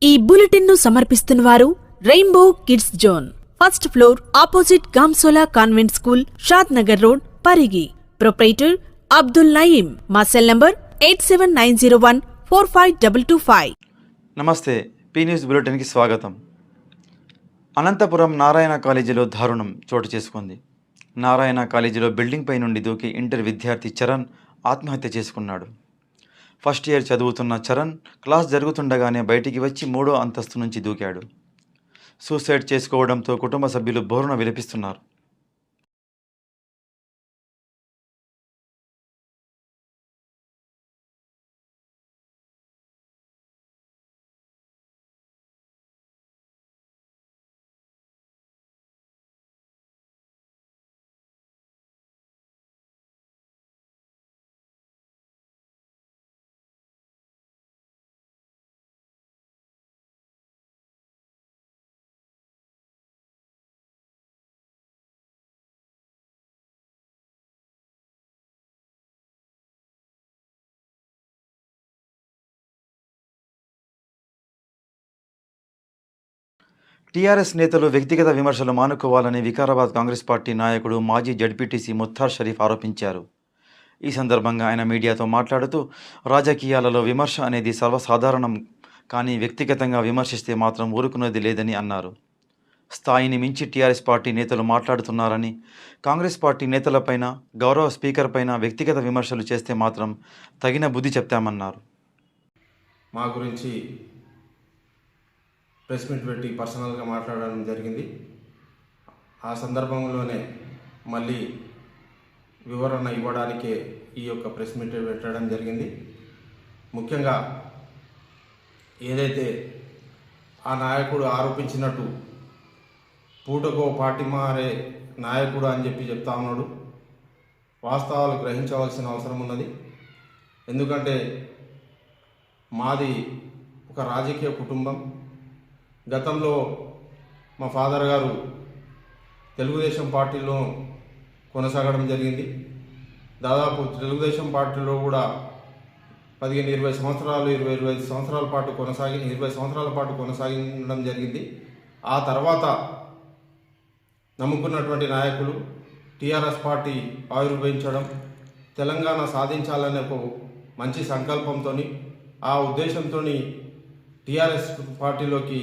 ఈ బులెటిన్ ను సమర్పిస్తున్నవారు rainbow kids zone, first floor, opposite Gamsola convent school, Shad Nagar road, Parigi. Proprietor Abdul Naeem. మా సెల్ నంబర్ 8790145225. నమస్తే, పీ న్యూస్ బులెటిన్కి స్వాగతం. అనంతపురం నారాయణ కాలేజీలో దారుణం చోటు చేసుకుంది. నారాయణ కాలేజీలో బిల్డింగ్ పై నుండి దూకి ఇంటర్ విద్యార్థి చరణ్ ఆత్మహత్య చేసుకున్నాడు. ఫస్ట్ ఇయర్ చదువుతున్న చరణ్ క్లాస్ జరుగుతుండగానే బయటికి వచ్చి 3వ అంతస్తు నుంచి దూకాడు. సూసైడ్ చేసుకోవడంతో కుటుంబ సభ్యులు బోరున విలపిస్తున్నారు. టీఆర్ఎస్ నేతలు వ్యక్తిగత విమర్శలు మానుకోవాలని వికారాబాద్ కాంగ్రెస్ పార్టీ నాయకుడు మాజీ జడ్పీటీసీ ముత్తార్ షరీఫ్ ఆరోపించారు. ఈ సందర్భంగా ఆయన మీడియాతో మాట్లాడుతూ, రాజకీయాలలో విమర్శ అనేది సర్వసాధారణం, కానీ వ్యక్తిగతంగా విమర్శిస్తే మాత్రం ఊరుకునేది లేదని అన్నారు. స్థాయిని మించి టీఆర్ఎస్ పార్టీ నేతలు మాట్లాడుతున్నారని, కాంగ్రెస్ పార్టీ నేతలపైన, గౌరవ స్పీకర్ పైన వ్యక్తిగత విమర్శలు చేస్తే మాత్రం తగిన బుద్ధి చెప్తామన్నారు. మా గురించి ప్రెస్ మీట్ పెట్టి పర్సనల్గా మాట్లాడడం జరిగింది. ఆ సందర్భంలోనే మళ్ళీ వివరణ ఇవ్వడానికే ఈ యొక్క ప్రెస్ మీట్ పెట్టడం జరిగింది. ముఖ్యంగా ఏదైతే ఆ నాయకుడు ఆరోపించినట్టు పూటకో పార్టీ మారే నాయకుడు అని చెప్తా ఉన్నాడు. వాస్తవాలు గ్రహించవలసిన అవసరం ఉన్నది. ఎందుకంటే మాది ఒక రాజకీయ కుటుంబం. గతంలో మా ఫాదర్ గారు తెలుగుదేశం పార్టీలో కొనసాగడం జరిగింది. దాదాపు తెలుగుదేశం పార్టీలో కూడా 15-20 సంవత్సరాలు 25 సంవత్సరాల పాటు 20 సంవత్సరాల పాటు కొనసాగడం జరిగింది. ఆ తర్వాత నమ్ముకున్నటువంటి నాయకులు టీఆర్ఎస్ పార్టీ ఆవిర్భవించడం, తెలంగాణ సాధించాలనే ఒక మంచి సంకల్పంతో, ఆ ఉద్దేశంతో టీఆర్ఎస్ పార్టీలోకి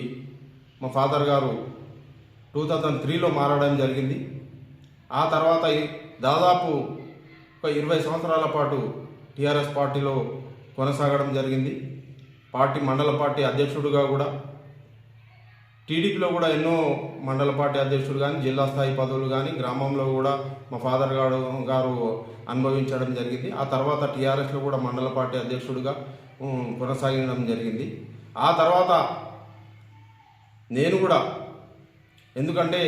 మా ఫాదర్ గారు 2003లో మారడం జరిగింది. ఆ తర్వాత దాదాపు ఒక 20 సంవత్సరాల పాటు టీఆర్ఎస్ పార్టీలో కొనసాగడం జరిగింది. మండల పార్టీ అధ్యక్షుడిగా కూడా, టీడీపీలో కూడా ఎన్నో మండల పార్టీ అధ్యక్షుడు కానీ, జిల్లా స్థాయి పదవులు కానీ, గ్రామంలో కూడా మా ఫాదర్ గారు అనుభవించడం జరిగింది. ఆ తర్వాత టీఆర్ఎస్లో కూడా మండల పార్టీ అధ్యక్షుడిగా కొనసాగడం జరిగింది. ఆ తర్వాత నేను కూడా, ఎందుకంటే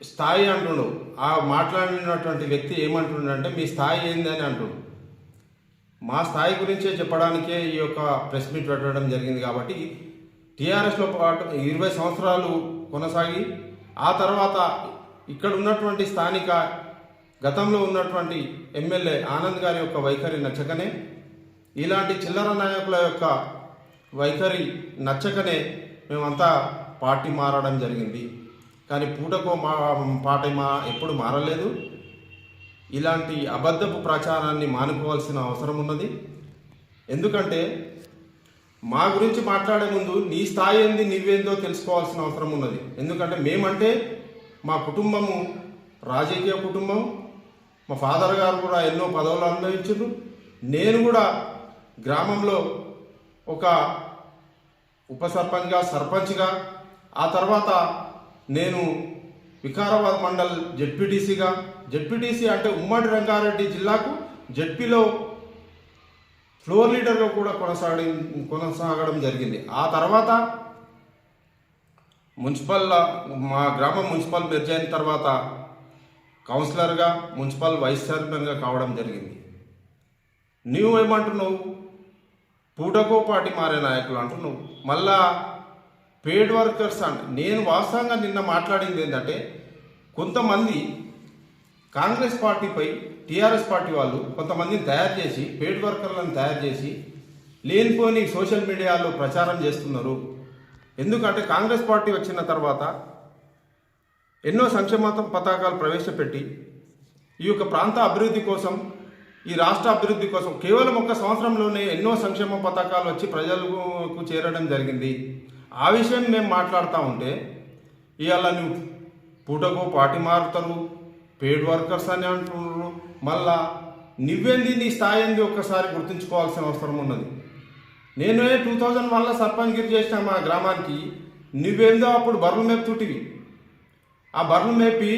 స్థాయి అంటుండు, ఆ మాట్లాడినటువంటి వ్యక్తి ఏమంటుండంటే మీ స్థాయి ఏంది అని అంటుండు. మా స్థాయి గురించే చెప్పడానికే ఈ యొక్క ప్రెస్ మీట్ పెట్టడం జరిగింది. కాబట్టి టీఆర్ఎస్లో పాటు 20 సంవత్సరాలు కొనసాగి, ఆ తర్వాత ఇక్కడ ఉన్నటువంటి స్థానిక గతంలో ఉన్నటువంటి ఎమ్మెల్యే ఆనంద్ గారి యొక్క వైఖరి నచ్చకనే, ఇలాంటి చిల్లర నాయకుల యొక్క వైఖరి నచ్చకనే మేమంతా పార్టీ మారడం జరిగింది. కానీ పూటకో పార్టీ ఎప్పుడు మారలేదు. ఇలాంటి అబద్ధపు ప్రచారాన్ని మానుకోవాల్సిన అవసరం ఉన్నది. ఎందుకంటే మా గురించి మాట్లాడే ముందు నీ స్థాయి ఏంది, నీవేందో తెలుసుకోవాల్సిన అవసరం ఉన్నది. ఎందుకంటే మేమంటే మా కుటుంబము రాజకీయ కుటుంబం. మా ఫాదర్ గారు కూడా ఎన్నో పదవులు అనుభవించారు. నేను కూడా గ్రామంలో ఒక ఉప సర్పంచ్గా, సర్పంచ్గా, ఆ తర్వాత నేను వికారాబాద్ మండల్ జడ్పీటీసీగా, జడ్పీటీసీ అంటే ఉమ్మడి రంగారెడ్డి జిల్లాకు జడ్పీలో ఫ్లోర్ లీడర్గా కూడా కొనసాగడం జరిగింది. ఆ తర్వాత మా గ్రామం మున్సిపల్ మెర్జ్ అయిన తర్వాత కౌన్సిలర్గా, మున్సిపల్ వైస్ చైర్మన్గా కావడం జరిగింది. నువ్వేమంటున్నావు? పూటకో పార్టీ మారే నాయకులు అంటున్నావు. మళ్ళా పెయిడ్ వర్కర్స్ అంటే, నేను వాస్తవంగా నిన్న మాట్లాడింది ఏంటంటే, కొంతమంది కాంగ్రెస్ పార్టీపై టీఆర్ఎస్ పార్టీ వాళ్ళు కొంతమందిని తయారు చేసి, పెయిడ్ వర్కర్లను తయారు చేసి లేనిపోని సోషల్ మీడియాలో ప్రచారం చేస్తున్నారు. ఎందుకంటే కాంగ్రెస్ పార్టీ వచ్చిన తర్వాత ఎన్నో సంక్షేమ పథకాలు ప్రవేశపెట్టి ఈ యొక్క ప్రాంత అభివృద్ధి కోసం, ఈ రాష్ట్ర అభివృద్ధి కోసం కేవలం 1 సంవత్సరంలోనే ఎన్నో సంక్షేమ పథకాలు వచ్చి ప్రజలకు చేరడం జరిగింది. ఆ విషయం మేము మాట్లాడుతూ ఉంటే ఇవాళ నువ్వు పూటకో పార్టీ మారుతారు, పెయిడ్ వర్కర్స్ అని అంటున్నారు. మళ్ళా నువ్వేంది, నీ స్థాయి ఏంది ఒక్కసారి గుర్తుంచుకోవాల్సిన అవసరం ఉన్నది. నేను 2001లో సర్పంచ్గిరి చేసిన మా గ్రామానికి. నువ్వేందో అప్పుడు బర్రెలు మేపుతుంటివి. ఆ బర్రెలు మేపి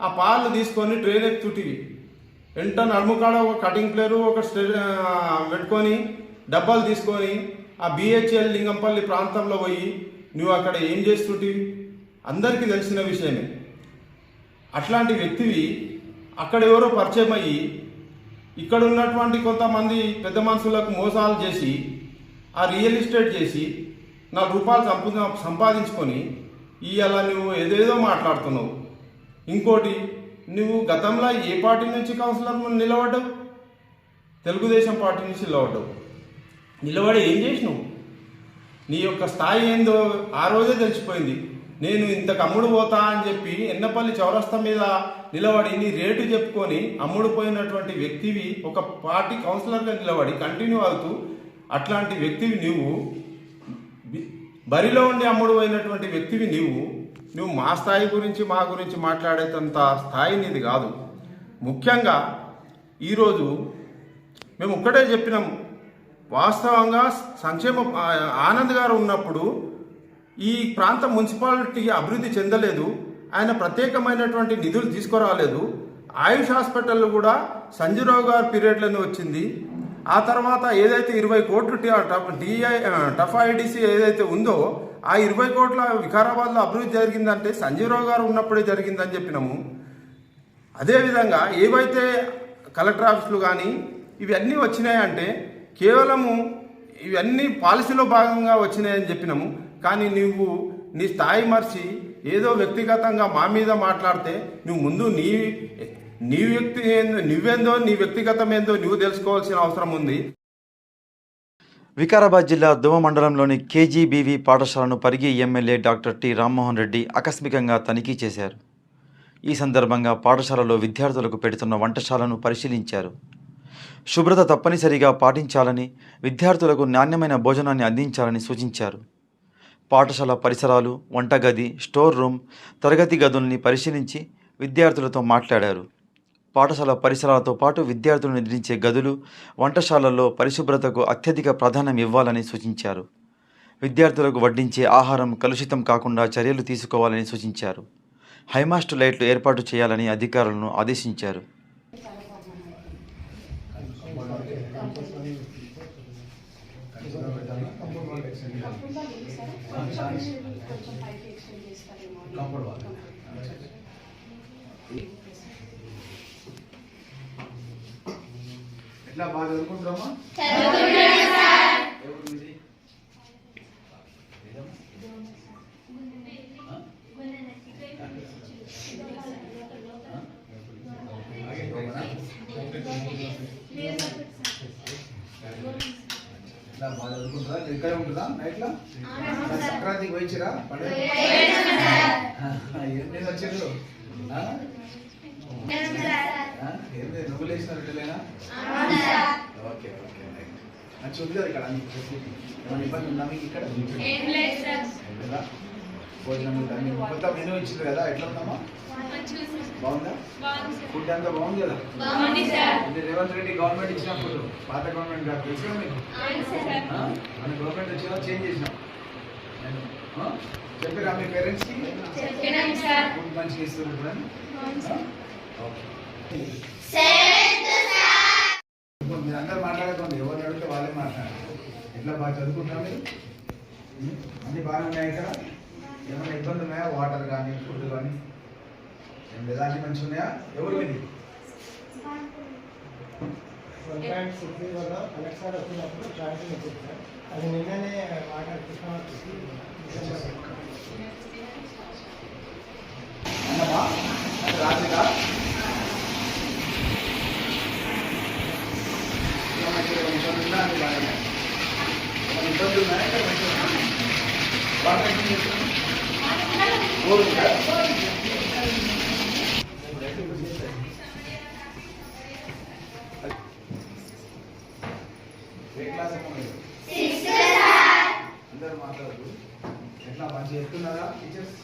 ఆ పాలు తీసుకొని ట్రైన్ ఎక్కుతుంటివి. వెంట నడుముకాడ ఒక కటింగ్ ప్లేరు ఒక పెట్టుకొని డబ్బాలు తీసుకొని ఆ బిహెచ్ఎల్ లింగంపల్లి ప్రాంతంలో పోయి నువ్వు అక్కడ ఏం చేస్తుంటివి అందరికీ తెలిసిన విషయమే. అట్లాంటి వ్యక్తివి అక్కడ ఎవరో పరిచయం అయ్యి ఇక్కడ ఉన్నటువంటి కొంతమంది పెద్ద మనుషులకు మోసాలు చేసి ఆ రియల్ ఎస్టేట్ చేసి 4 రూపాయలు సంపాదించుకొని ఇవాళ నువ్వు ఏదేదో మాట్లాడుతున్నావు. ఇంకోటి, నువ్వు గతంలో ఏ పార్టీ నుంచి కౌన్సిలర్ నిలబడ్డావు? తెలుగుదేశం పార్టీ నుంచి నిలబడ్డావు. నిలబడి ఏం చేసినావు? నీ యొక్క స్థాయి ఏందో ఆ రోజే తెలిసిపోయింది. నేను ఇంతకు అమ్ముడు పోతా అని చెప్పి ఎన్నపల్లి చౌరస్తా మీద నిలబడి నీ రేటు చెప్పుకొని అమ్ముడు పోయినటువంటి వ్యక్తివి, ఒక పార్టీ కౌన్సిలర్గా నిలబడి కంటిన్యూ అవుతూ అట్లాంటి వ్యక్తివి నువ్వు, బరిలో ఉండి అమ్ముడు పోయినటువంటి వ్యక్తివి నువ్వు మా స్థాయి గురించి మా గురించి మాట్లాడేంత స్థాయి నీది కాదు. ముఖ్యంగా ఈరోజు మేము ఒక్కటే చెప్పినాం, వాస్తవంగా ఆనంద్ గారు ఉన్నప్పుడు ఈ ప్రాంత మున్సిపాలిటీ అభివృద్ధి చెందలేదు. ఆయన ప్రత్యేకమైనటువంటి నిధులు తీసుకురాలేదు. ఆయుష్ హాస్పిటల్ కూడా సంజీరావు గారి పీరియడ్లోనే వచ్చింది. ఆ తర్వాత ఏదైతే 20 కోట్లు టఫ్ఐడిసి ఏదైతే ఉందో ఆ 20 కోట్ల వికారాబాద్లో అభివృద్ధి జరిగిందంటే సంజీవరావు గారు ఉన్నప్పుడే జరిగిందని చెప్పినాము. అదేవిధంగా ఏవైతే కలెక్టర్ ఆఫీసులు కానీ ఇవన్నీ వచ్చినాయంటే కేవలము ఇవన్నీ పాలసీలో భాగంగా వచ్చినాయని చెప్పినాము. కానీ నువ్వు నీ స్థాయి మర్చి ఏదో వ్యక్తిగతంగా మా మీద మాట్లాడితే నువ్వు ముందు నువ్వేందో నీ వ్యక్తిగతం ఏందో నువ్వు తెలుసుకోవాల్సిన అవసరం ఉంది. వికారాబాద్ జిల్లా దువ్వ మండలంలోని కేజీబీవీ పాఠశాలను Parigi MLA doctor T Rammohan Reddy ఆకస్మికంగా తనిఖీ చేశారు. ఈ సందర్భంగా పాఠశాలలో విద్యార్థులకు పెడుతున్న వంటశాలను పరిశీలించారు. శుభ్రత తప్పనిసరిగా పాటించాలని, విద్యార్థులకు నాణ్యమైన భోజనాన్ని అందించాలని సూచించారు. పాఠశాల పరిసరాలు, వంటగది, స్టోర్ రూమ్, తరగతి గదుల్ని పరిశీలించి విద్యార్థులతో మాట్లాడారు. పాఠశాల పరిసరాలతో పాటు విద్యార్థులు నిద్రించే గదులు, వంటశాలల్లో పరిశుభ్రతకు అత్యధిక ప్రాధాన్యం ఇవ్వాలని సూచించారు. విద్యార్థులకు వడ్డించే ఆహారం కలుషితం కాకుండా చర్యలు తీసుకోవాలని సూచించారు. హైమాస్ట్ లైట్లు ఏర్పాటు చేయాలని అధికారులను ఆదేశించారు. ఎట్లా బాగా చదువుకుంటారమ్మా? ఇట్లా బాగా చదువుకుంటారా? ఇక్కడే ఉంటుందా నైట్లో? సంక్రాంతికి పోయిచ్చిరా పండుగ? ఏం వచ్చారు? ఏంటి నువ్వు లేచిన రిటలేనా? ఓకే ఓకే మంచిగా ఉంది కదా ఇక్కడ? ఏమైనా ఇబ్బంది ఉందా మీకు ఇక్కడ? లేదా భోజనం కొత్త మెనూ ఇచ్చింది కదా, ఎట్లా ఉందమ్మా? బాగుందా? ఫుడ్ అంతా బాగుంది కదా? రేవంత్ రెడ్డి గవర్నమెంట్ ఇచ్చినప్పుడు పాత గవర్నమెంట్ కాదు తెలుసు కదా మీకు? మన గవర్నమెంట్ వచ్చినా చేంజ్ చేసినాం. చెప్పారా మీ పేరెంట్స్కి ఫుడ్ మంచిగా ఇస్తున్నారు? మీరు అందరు మాట్లాడుకోండి, ఎవరు అడిగితే వాళ్ళే మాట్లాడారు. ఎట్లా బాగా చదువుకుంటారా మీరు? అన్నీ బాగానే ఉన్నాయి ఇక్కడ? ఏమైనా ఇబ్బంది ఉన్నాయా? వాటర్ కానీ ఫుడ్ కానీ ఏం లేదా? అన్నీ మంచిగా ఉన్నాయా? ఎవరు విని అది నిన్ననే వాటర్ అన్నమా రాజుగా ఇబ్బందులు ఉన్నాయా? ఏ క్లాస్ అందరూ మాట్లాడదు ఎట్లా మంచిగా చెప్తున్నారా టీచర్స్?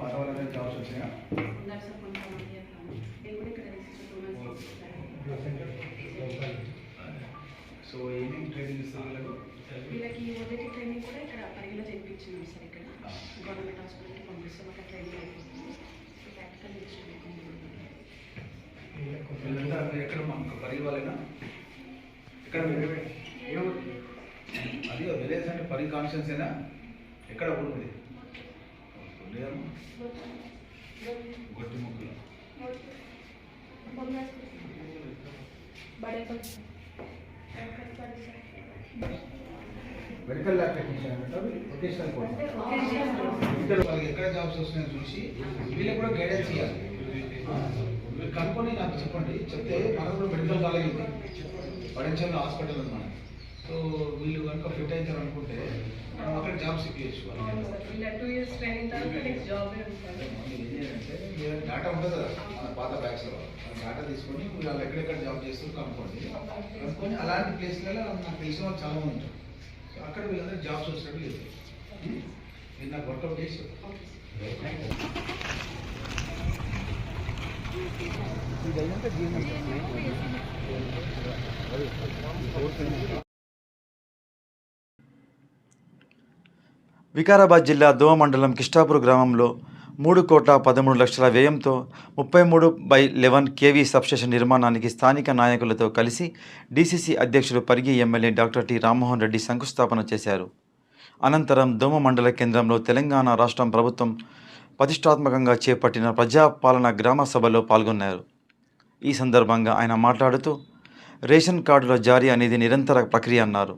పాత వాళ్ళ జాబ్స్ వచ్చినాయా? సో ఏమేమి ట్రైనింగ్ ఇస్తారు వీళ్ళకి మొదటి ట్రైనింగ్ కూడా ఇక్కడ పరిగిలో చేయించినాం సార్. ఇక్కడ గవర్నమెంట్ హాస్పిటల్కి పంపిస్తాం, అక్కడ ట్రైనింగ్ అయిపోతుంది. ప్రాక్టికల్ వీళ్ళంతా ఎక్కడ మనకు పరిగి వాళ్ళేనా? ఎక్కడ అది విలేజ్ అంటే పరిగి కాన్షియన్స్ అయినా ఎక్కడ ఉంటుంది? గొట్టి ముక్కులు medical lab technician vocational course. వాళ్ళకి ఎక్కడ జాబ్స్ వస్తున్నాయని చూసి వీళ్ళకి కూడా గైడెన్స్ ఇవ్వాలి. మీరు కనుక్కొని నాకు చెప్పండి. చెప్తే మనకు కూడా మెడికల్ కాలేజ్ ఉంది, పడించల్ హాస్పిటల్ ఉంది మనకి. సో వీళ్ళు కనుక ఫిట్ అవుతారు అనుకుంటే మనం అక్కడ జాబ్స్ ఇప్పించచ్చు. డేటా ఉంటుంది కదా మన పాత బ్యాచ్లో, డేటా తీసుకొని మీరు వాళ్ళు ఎక్కడెక్కడ జాబ్ చేస్తారు కనుక్కొని అలాంటి ప్లేస్లలో నాకు తెలిసిన వాళ్ళు చాలా మంది ఉంటారు. సో అక్కడ వీళ్ళందరూ జాబ్స్ వచ్చినట్టు లేదు. మీరు నాకు వర్కౌట్ చేసి వికారాబాద్ జిల్లా దోమ మండలం కిష్టాపూర్ గ్రామంలో 3,13,00,000 వ్యయంతో 33/11 kV సబ్స్టేషన్ నిర్మాణానికి స్థానిక నాయకులతో కలిసి డీసీసీ అధ్యక్షులు Parigi MLA doctor T Rammohan Reddy శంకుస్థాపన చేశారు. అనంతరం దోమ మండల కేంద్రంలో తెలంగాణ రాష్ట్రం ప్రభుత్వం ప్రతిష్టాత్మకంగా చేపట్టిన ప్రజాపాలన గ్రామ సభలో పాల్గొన్నారు. ఈ సందర్భంగా ఆయన మాట్లాడుతూ రేషన్ కార్డుల జారీ అనేది నిరంతర ప్రక్రియ అన్నారు.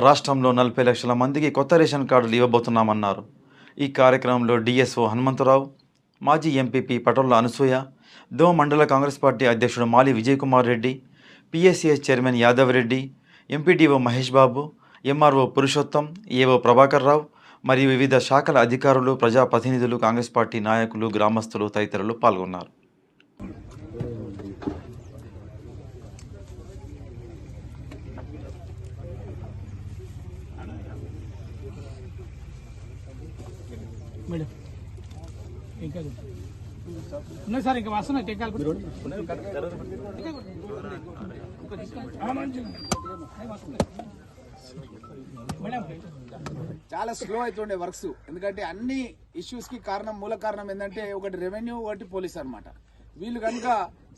రాష్ట్రంలో 40 లక్షల మందికి కొత్త రేషన్ కార్డులు ఇవ్వబోతున్నామన్నారు. ఈ కార్యక్రమంలో డిఎస్ఓ హనుమంతరావు, మాజీ ఎంపీపీ పటోళ్ల అనసూయ, దోమ మండల కాంగ్రెస్ పార్టీ అధ్యక్షుడు Mali Vijay Kumar Reddy, PSCS chairman Yadav Reddy, MPDO Mahesh Babu, MRO Purushottam, AO Prabhakar Rao మరియు వివిధ శాఖల అధికారులు, ప్రజాప్రతినిధులు, కాంగ్రెస్ పార్టీ నాయకులు, గ్రామస్తులు తదితరులు పాల్గొన్నారు. మేడం ఇంకా ఉన్నాయి సార్, ఇంకా వస్తున్నాయి టెక్కాలి. చాలా స్లో అవుతుండే వర్క్స్. ఎందుకంటే అన్ని ఇష్యూస్ కి మూల కారణం ఏంటంటే ఒకటి రెవెన్యూ, ఒకటి పోలీస్ అన్నమాట. వీళ్ళు కనుక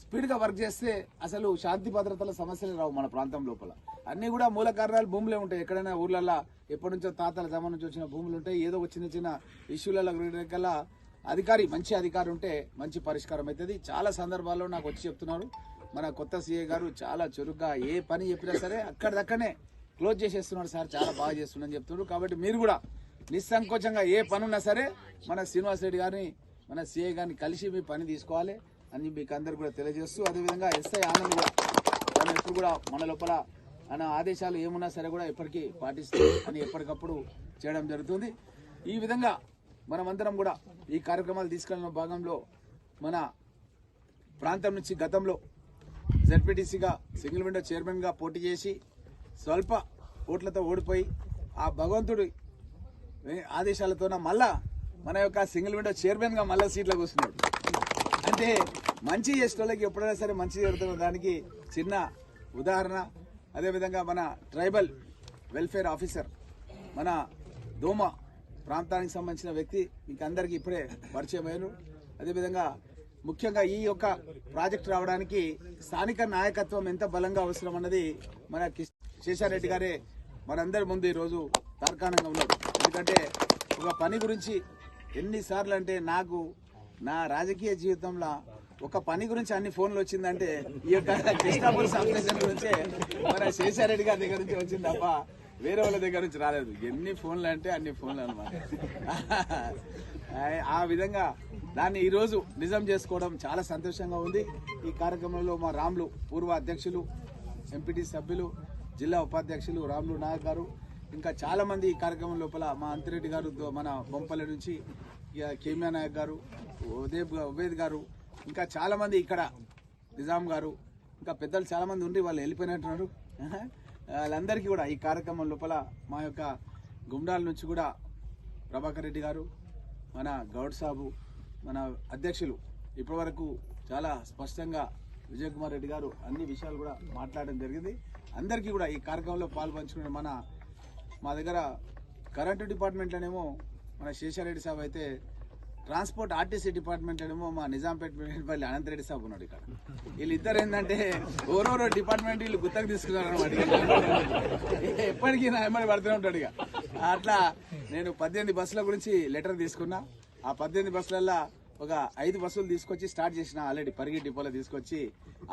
స్పీడ్ గా వర్క్ చేస్తే అసలు శాంతి భద్రతల సమస్యలు రావు మన ప్రాంతం లోపల. అన్ని కూడా మూల కారణాలు భూములే ఉంటాయి. ఎక్కడైనా ఊర్లలో ఎప్పటి నుంచో తాతల జమ నుంచి వచ్చిన భూములు ఉంటాయి. ఏదో చిన్న చిన్న ఇష్యూలలో అధికారి, మంచి అధికారి ఉంటే మంచి పరిష్కారం అవుతుంది. చాలా సందర్భాల్లో నాకు వచ్చి చెప్తున్నారు మన కొత్త సీఏ గారు చాలా చురుగ్గా ఏ పని చెప్పినా సరే అక్కడిదక్కడనే క్లోజ్ చేసేస్తున్నాడు సార్, చాలా బాగా చేస్తున్నారని చెప్తున్నారు. కాబట్టి మీరు కూడా నిస్సంకోచంగా ఏ పని ఉన్నా సరే మన శ్రీనివాస్ రెడ్డి గారిని, మన సీఏ గారిని కలిసి మీ పని తీసుకోవాలి అని మీకు అందరు కూడా తెలియజేస్తూ, అదేవిధంగా ఎస్ఐ ఆనంద్ కూడా తను ఎప్పుడు కూడా మన లోపల ఆయన ఆదేశాలు ఏమున్నా సరే కూడా ఎప్పటికీ పాటిస్తూ అని ఎప్పటికప్పుడు చేయడం జరుగుతుంది. ఈ విధంగా మనమందరం కూడా ఈ కార్యక్రమాలు తీసుకెళ్లిన భాగంలో మన ప్రాంతం నుంచి గతంలో జెడ్పీటీసీగా సింగిల్ విండో చైర్మన్గా పోటీ చేసి స్వల్ప ఓట్లతో ఓడిపోయి ఆ భగవంతుడి ఆదేశాలతోన మళ్ళా మన యొక్క సింగిల్ విండో చైర్మన్గా మళ్ళీ సీట్లో కూర్చున్నాడు. అంటే మంచి చేసే వాళ్ళకి ఎప్పుడైనా సరే మంచి జరుగుతున్న దానికి చిన్న ఉదాహరణ. అదేవిధంగా మన ట్రైబల్ వెల్ఫేర్ ఆఫీసర్ మన దోమ ప్రాంతానికి సంబంధించిన వ్యక్తి మీకు అందరికీ ఇప్పుడే పరిచయం అయ్యారు. అదేవిధంగా ముఖ్యంగా ఈ యొక్క ప్రాజెక్ట్ రావడానికి స్థానిక నాయకత్వం ఎంత బలంగా అవసరం అన్నది మన శేషారెడ్డి గారే మనందరి ముందు ఈరోజు తార్కాణంగా ఉన్నారు. ఎందుకంటే ఒక పని గురించి ఎన్నిసార్లు అంటే నాకు నా రాజకీయ జీవితంలో ఒక పని గురించి అన్ని ఫోన్లు వచ్చిందంటే ఈ యొక్క కృష్ణాపూర్ సబ్ స్టేషన్ గురించే మన శేషారెడ్డి గారి దగ్గర నుంచి వచ్చింది తప్ప వేరే వాళ్ళ దగ్గర నుంచి రాలేదు. ఎన్ని ఫోన్లు అంటే అన్ని ఫోన్లు అనమాట. ఆ విధంగా దాన్ని ఈ రోజు నిజం చేసుకోవడం చాలా సంతోషంగా ఉంది. ఈ కార్యక్రమంలో మా రాములు పూర్వ అధ్యక్షులు, ఎంపీటీ సభ్యులు, జిల్లా ఉపాధ్యక్షులు రాములు నాయక్ గారు, ఇంకా చాలా మంది ఈ కార్యక్రమం లోపల మా అంతిరెడ్డి గారు, మన బొంపల్లి నుంచి కేమియా నాయక్ గారు, ఉబేద్ గారు, ఇంకా చాలా మంది ఇక్కడ నిజాం గారు, ఇంకా పెద్దలు చాలా మంది ఉండి వాళ్ళు వెళ్ళిపోయినట్టున్నారు. వాళ్ళందరికీ కూడా ఈ కార్యక్రమం లోపల మా యొక్క గుండాల నుంచి కూడా ప్రభాకర్ రెడ్డి గారు, మన గౌడ్ సాబు, మన అధ్యక్షులు ఇప్పటి వరకు చాలా స్పష్టంగా విజయ్ కుమార్ రెడ్డి గారు అన్ని విషయాలు కూడా మాట్లాడడం జరిగింది. అందరికీ కూడా ఈ కార్యక్రమంలో పాల్పంచుకునే మా దగ్గర కరెంటు డిపార్ట్మెంట్లోనేమో మన శేషారెడ్డి సాబ్ అయితే, ట్రాన్స్పోర్ట్ ఆర్టీసీ డిపార్ట్మెంట్లోనేమో మా నిజాంపేట పల్లి అనంతరెడ్డి సాబ్ ఉన్నాడు. ఇక్కడ వీళ్ళిద్దరు ఏంటంటే ఓరోరో డిపార్ట్మెంట్ వీళ్ళు గుత్తకు తీసుకున్నారు అనమాట. ఎప్పటికీ నా ఎమ్మడి పడుతూనే ఉంటాడు. ఇక అట్లా నేను 18 బస్సుల గురించి లెటర్ తీసుకున్నా. ఆ 18 బస్సులల్లో ఒక 5 బస్సులు తీసుకొచ్చి స్టార్ట్ చేసిన. ఆల్రెడీ పరిగి డిపోలో తీసుకొచ్చి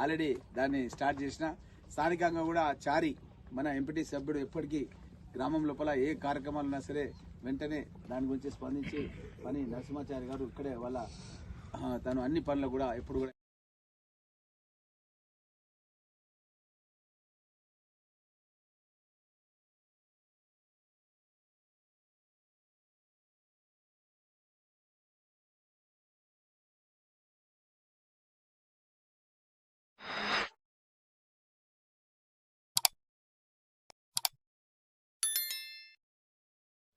ఆల్రెడీ దాన్ని స్టార్ట్ చేసిన. స్థానికంగా కూడా చారి మన ఎంపీటీ సభ్యుడు ఎప్పటికీ గ్రామం లోపల ఏ కార్యక్రమాలు ఉన్నా సరే వెంటనే దాని గురించి స్పందించి పని నరసింహాచారి గారు ఇక్కడే తను అన్ని పనులు కూడా ఎప్పుడు కూడా